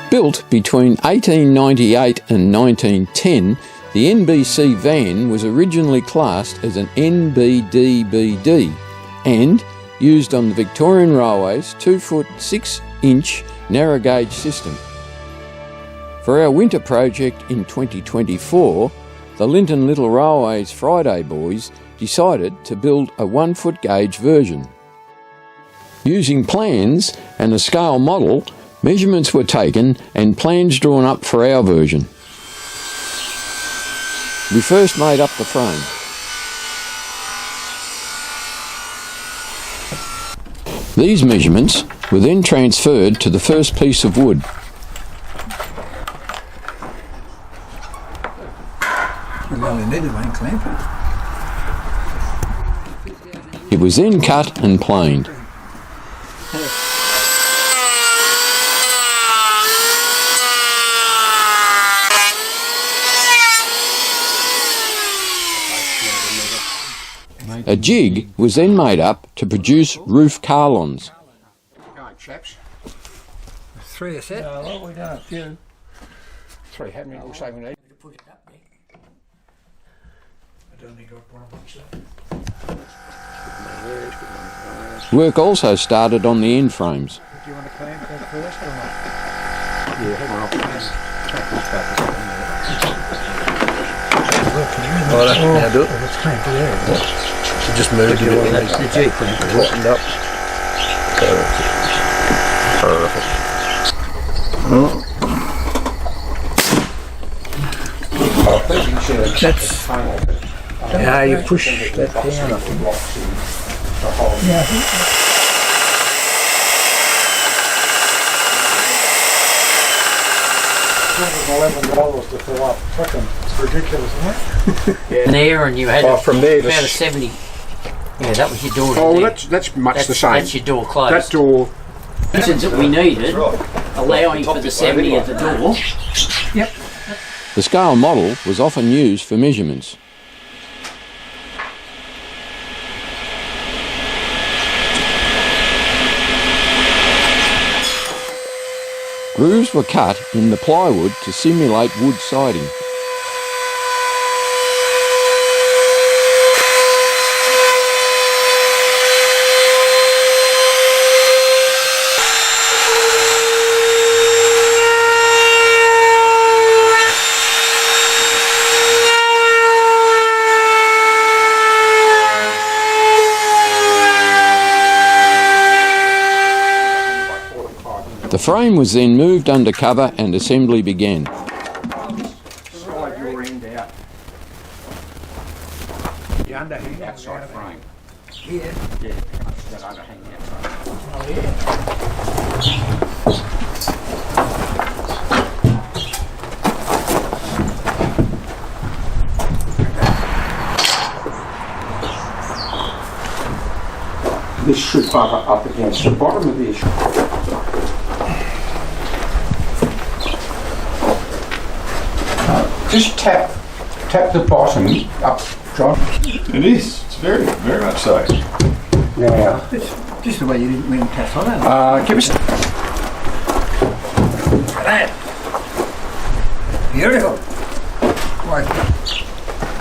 Built between 1898 and 1910, the NBC van was originally classed as an NBDBD and used on the Victorian Railways 2-foot 6-inch narrow gauge system. For our winter project in 2024, the Lynton Little Railways Friday boys decided to build a 1-foot gauge version. Using plans and a scale model, measurements were taken and plans drawn up for our version. We first made up the frame. These measurements were then transferred to the first piece of wood. We only needed one clamp. It was then cut and planed. A jig was then made up to produce roof carlons. Right, chaps. 3 a set? No, well, we done a few. 3, how many also we need? Put it up there. I'd only got one of them. Work also started on the end frames. Do you want to clamp that first or not? Yeah, hang on. Now do it. Let's clamp it there. You just moved it in the G. Tightened up. That's... Yeah, you push that down, I think. Yeah, I think. $11 to fill up. Fucking, it's ridiculous, isn't it? There, and you had from there about a 70. Yeah, that was your door. Oh, there. that's much the same. That's your door closed. That door. Since that we needed, allowing for the 70 at the door. Yep. The scale model was often used for measurements. Grooves were cut in the plywood to simulate wood siding. The frame was then moved under cover and assembly began. Slide your end out. The underhang outside frame. Yeah. Yeah, that overhang outside. This should bump up against the bottom of this. Just tap the bottom up, John. It is. It's very, very much so. Now, It's just the way you didn't win tap on it. give us That. Beautiful. Right.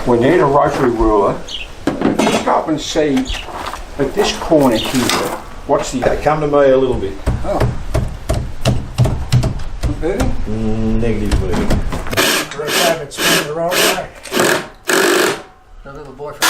we need a rotary ruler. Just go up and see at this corner here. What's the? Come to me a little bit. Moving? Negative moving. It's going the wrong way. The little boyfriend.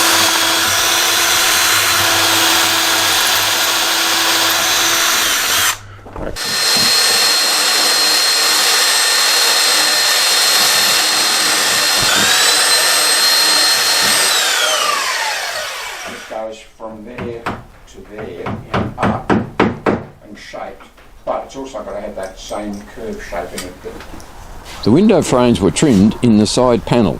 It goes from there to there and up and shaped, but it's also got to have that same curve shape in it. The window frames were trimmed in the side panel.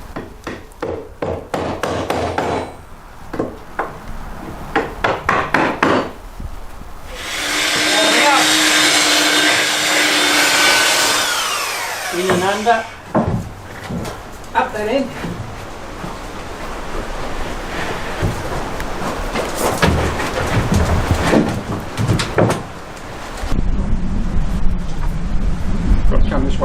In and under. Up that end. Come this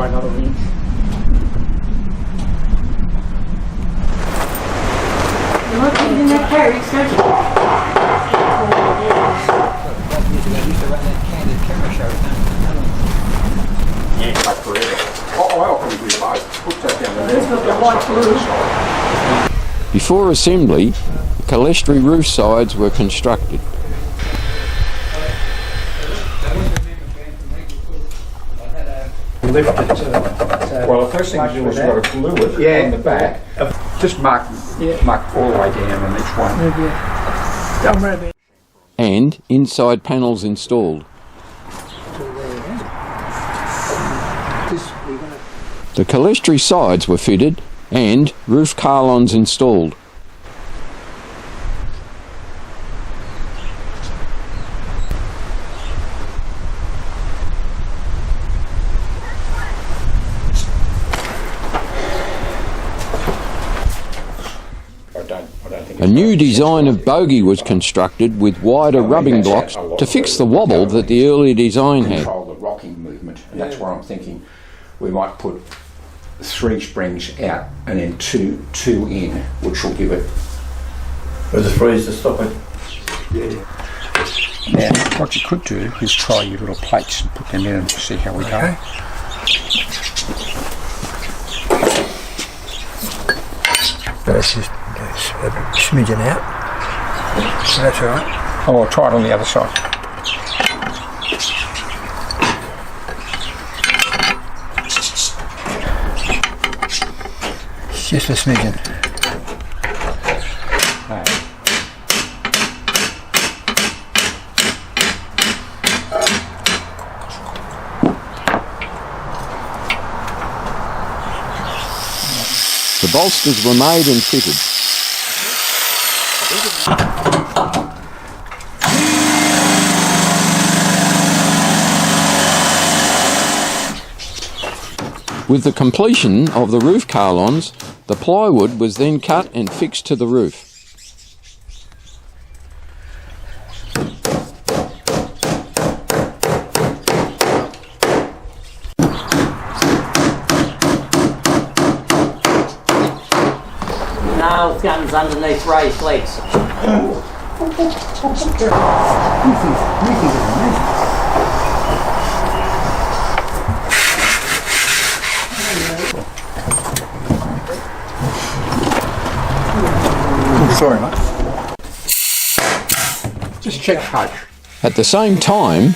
quite blue. Before assembly, the clerestory roof sides were constructed. Lift it Well, the first thing to do is you've got to glue it on the back. Just mark all the way down on each one. Don't worry about it. And inside panels installed. The clerestory sides were fitted and roof carlons installed. A new design of bogie was constructed with wider rubbing blocks to fix the wobble that the earlier design had. Control the rocking movement, and that's why I'm thinking we might put 3 springs out and then two in, which will give it. There's a freeze to stop it. Now, what you could do is try your little plates and put them in and see how we go. That's just a smidgen out. So that's all right. Oh, I'll try it on the other side. It's just a smidgen. The bolsters were made and fitted. With the completion of the roof carlons, the plywood was then cut and fixed to the roof. Nail guns underneath raised legs. Sorry, mate. Just check coach. At the same time,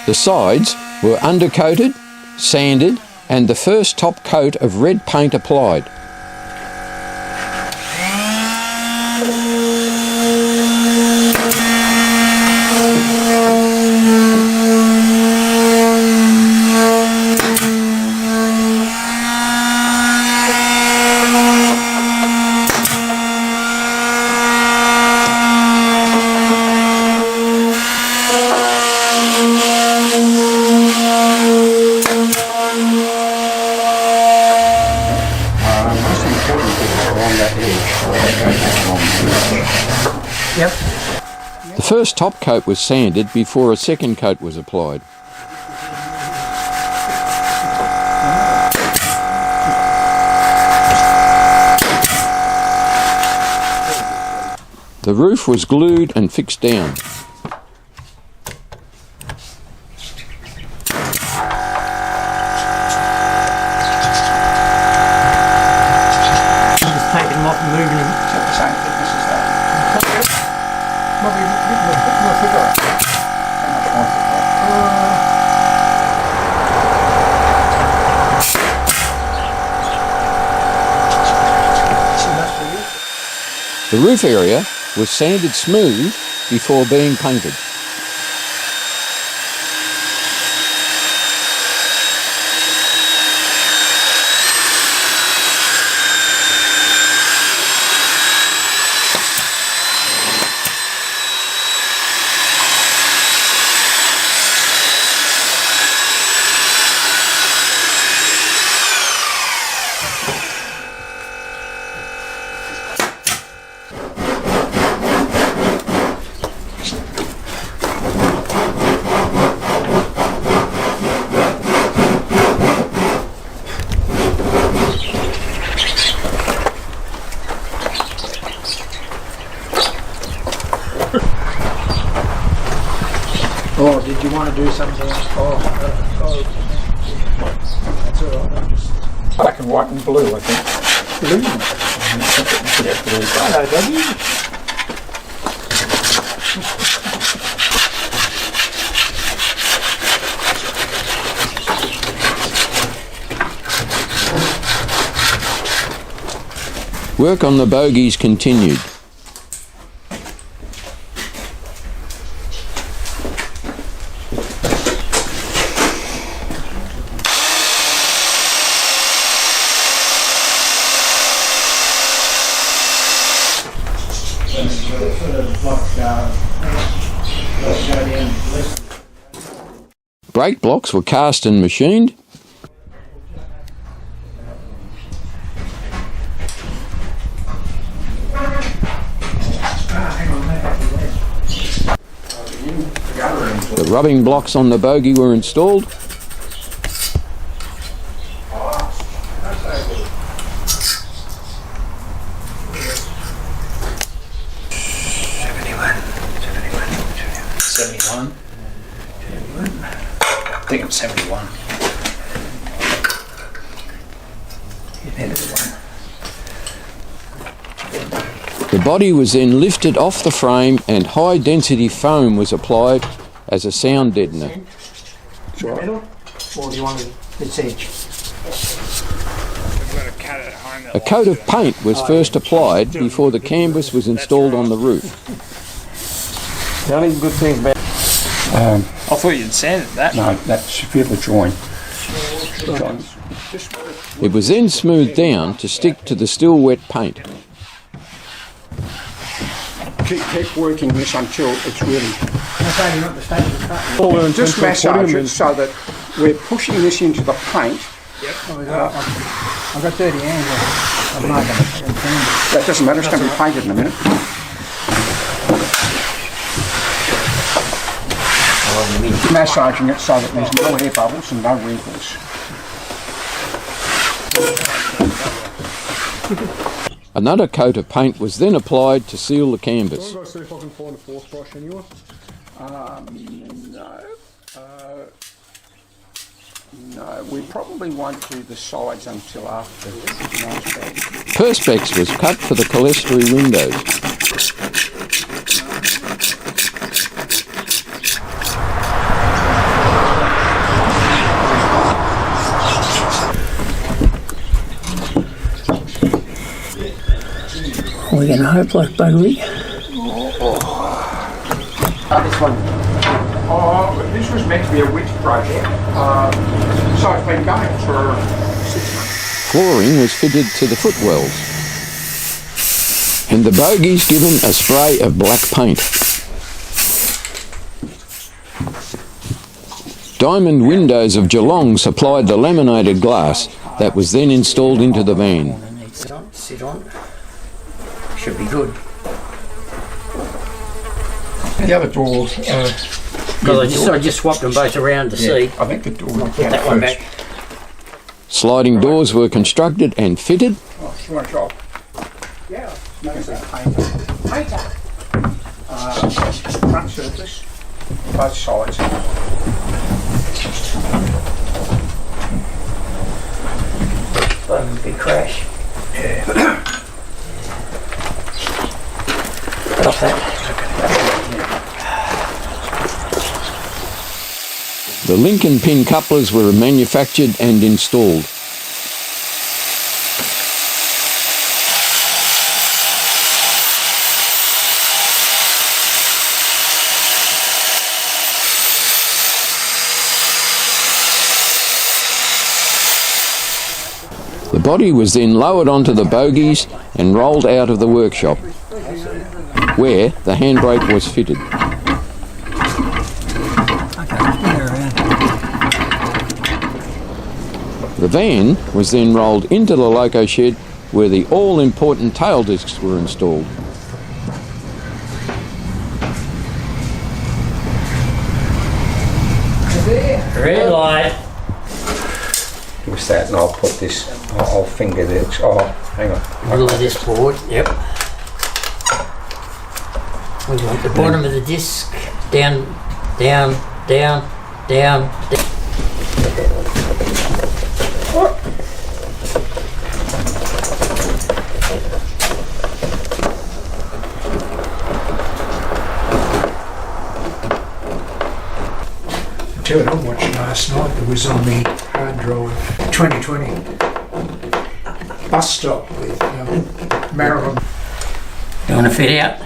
the sides were undercoated, sanded, and the first top coat of red paint applied. The first top coat was sanded before a second coat was applied. The roof was glued and fixed down. Just taking them off and moving them. Is that the same thickness as that? The roof area was sanded smooth before being painted. Oh, did you want to do something? Oh, that's all right. Black and white and blue, I think. Hello, doggy. Work on the bogies continued. Brake blocks were cast and machined. The rubbing blocks on the bogie were installed. I think it's 71. The body was then lifted off the frame and high density foam was applied as a sound deadener. Middle, or do you want its edge? A coat of paint was first applied before the canvas was installed on the roof. The only good thing about I thought you'd sanded that. No, that's feel the join. It was then smoothed down to stick to the still wet paint. Keep working this until it's really... just massage it so that we're pushing this into the paint. I've got 30 hands. I'm not going to That doesn't matter, it's going to be painted in a minute. Massaging it so that there's no air bubbles and no wrinkles. Another coat of paint was then applied to seal the canvas. I'm going to see if I can find a fourth brush anyway. No, we probably won't do the sides until after the Perspex was cut for the clerestory windows. We're going to hope like buggery. this one. This was meant to be a winter project, so it's been going for 6 months. Flooring was fitted to the footwells, and the bogies given a spray of black paint. Diamond windows of Geelong supplied the laminated glass that was then installed into the van. Sit on. Should be good. The other doors, Because I just swapped them both around to see. I think the door I'll put that one back. Sliding doors were constructed and fitted. Oh, you want a job? Yeah. You can say painter. Front surface, both sides. Big crash. Yeah. Cut off that. The Lincoln pin couplers were manufactured and installed. The body was then lowered onto the bogies and rolled out of the workshop, where the handbrake was fitted. The van was then rolled into the loco shed, where the all-important tail discs were installed. Red light. What's that? And I'll put this, I'll finger this. Oh, hang on. Middle of this board. Yep. We want the bottom of the disc down, down, down, down, down. Tell you what I watched last night, it was on the hard drive, 2020 bus stop with Marilyn. You want to fit out?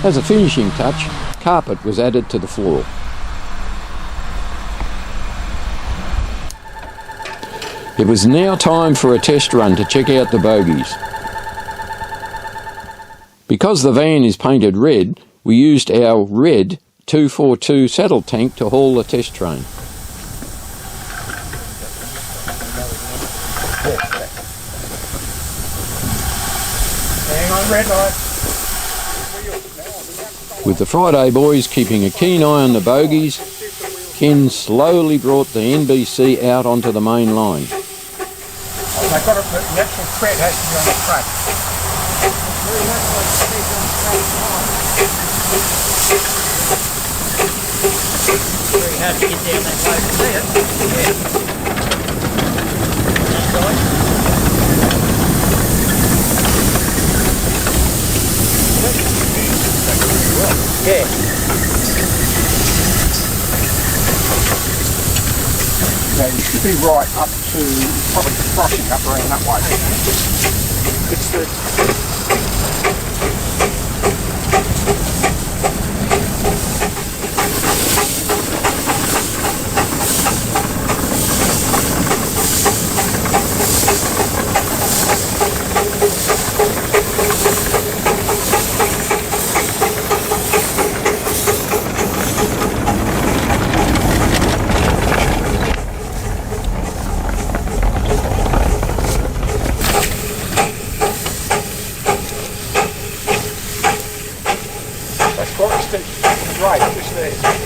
As a finishing touch, carpet was added to the floor. It was now time for a test run to check out the bogies. Because the van is painted red, we used our red 242 saddle tank to haul the test train. Hang on, red light. With the Friday boys keeping a keen eye on the bogies, Ken slowly brought the NBC out onto the main line. They've got to put the actual thread has to be on the front. Very hard to get down that way to see it. Yeah. That side. Yeah. So you should be right up to probably brushing up around that way. It's the right, just there.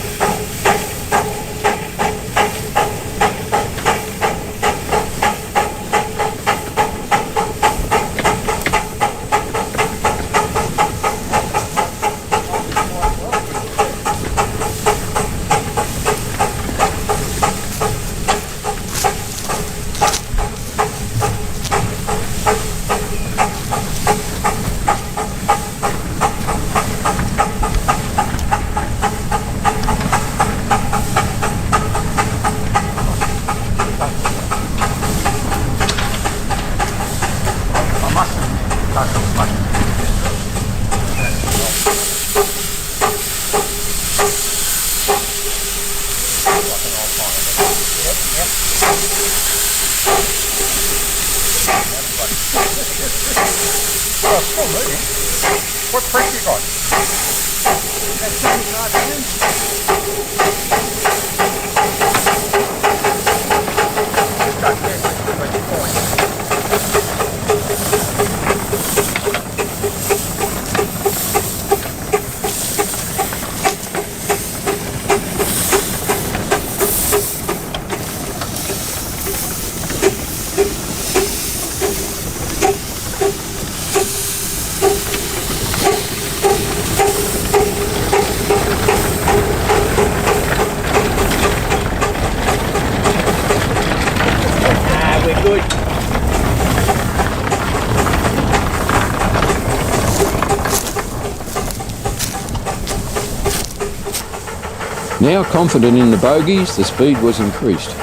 What press you got? That's 75 Now confident in the bogies, the speed was increased.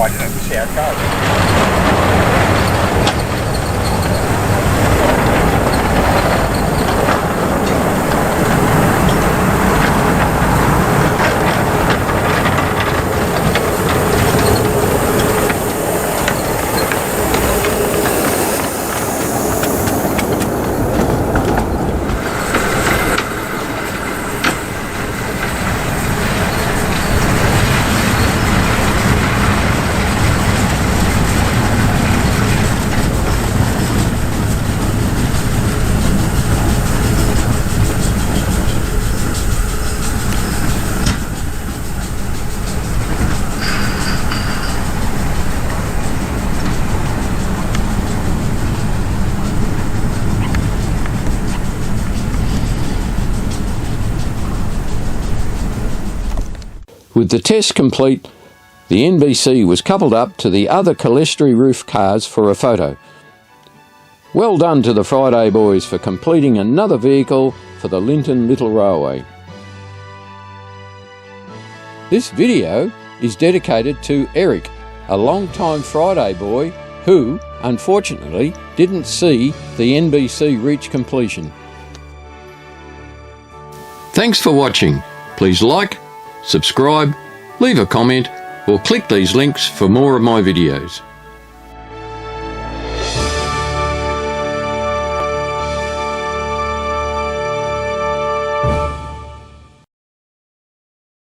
ride it and see how it goes. With the test complete, the NBC was coupled up to the other clerestory roof cars for a photo. Well done to the Friday boys for completing another vehicle for the Lynton Little Railway. This video is dedicated to Eric, a long-time Friday boy who, unfortunately, didn't see the NBC reach completion. Thanks for watching. Please like, subscribe, leave a comment, or click these links for more of my videos.